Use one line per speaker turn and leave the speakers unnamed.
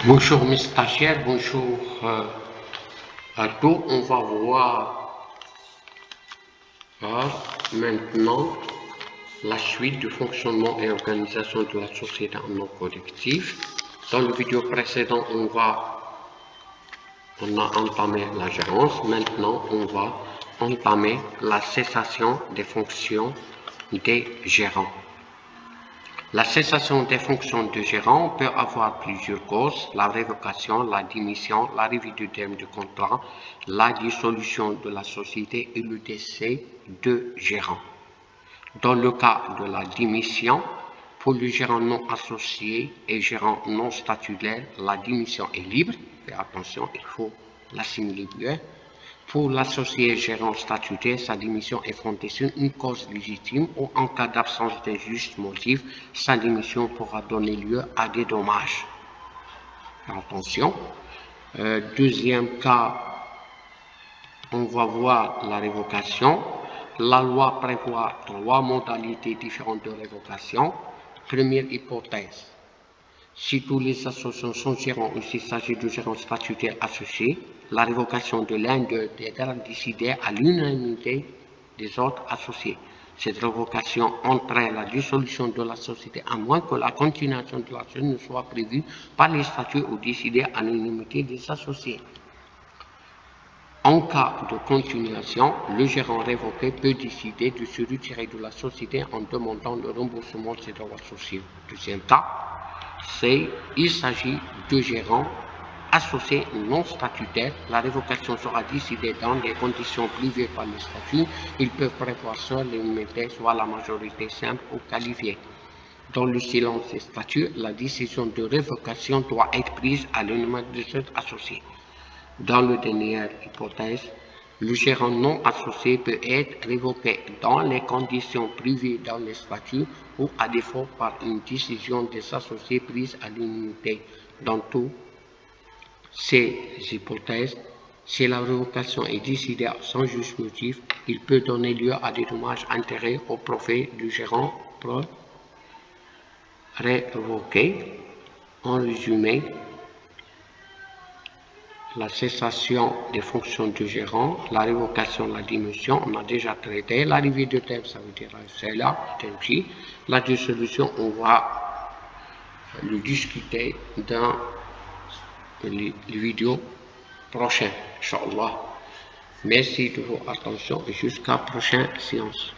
Bonjour mes stagiaires, bonjour à tous. On va voir maintenant la suite du fonctionnement et organisation de la société en nom collectif. Dans la vidéo précédente, on a entamé la gérance. Maintenant, on va entamer la cessation des fonctions des gérants. La cessation des fonctions de gérant peut avoir plusieurs causes: la révocation, la démission, la revue du terme de contrat, la dissolution de la société et le décès de gérant. Dans le cas de la démission, pour le gérant non associé et gérant non statutaire, la démission est libre. Faites attention, il faut l'assimiler bien. Pour l'associé gérant statutaire, sa démission est fondée sur une cause légitime ou en cas d'absence d'un juste motif, sa démission pourra donner lieu à des dommages. Attention. Deuxième cas, on va voir la révocation. La loi prévoit 3 modalités différentes de révocation. Première hypothèse: si tous les associés sont gérants ou s'il s'agit de gérants statutaires associés, la révocation de l'un d'eux devra décider à l'unanimité des autres associés. Cette révocation entraîne la dissolution de la société à moins que la continuation de la société ne soit prévue par les statuts ou décidée à l'unanimité des associés. En cas de continuation, le gérant révoqué peut décider de se retirer de la société en demandant le remboursement de ses droits sociaux. Deuxième cas, il s'agit de gérants associés non statutaires. La révocation sera décidée dans des conditions prévues par le statut. Ils peuvent prévoir soit l'unanimité, soit la majorité simple ou qualifiée. Dans le silence des statuts, la décision de révocation doit être prise à l'unanimité de cet associé. Dans la dernière hypothèse, le gérant non associé peut être révoqué dans les conditions prévues dans les statuts ou à défaut par une décision des associés prise à l'unanimité. Dans toutes ces hypothèses, si la révocation est décidée sans juste motif, il peut donner lieu à des dommages-intérêts au profit du gérant révoqué. En résumé, la cessation des fonctions du gérant, la révocation, la démission, on a déjà traité. La revue de terme, ça veut dire c'est là, la dissolution, on va le discuter dans les vidéos prochaines, Inch'Allah. Merci de votre attention et jusqu'à la prochaine séance.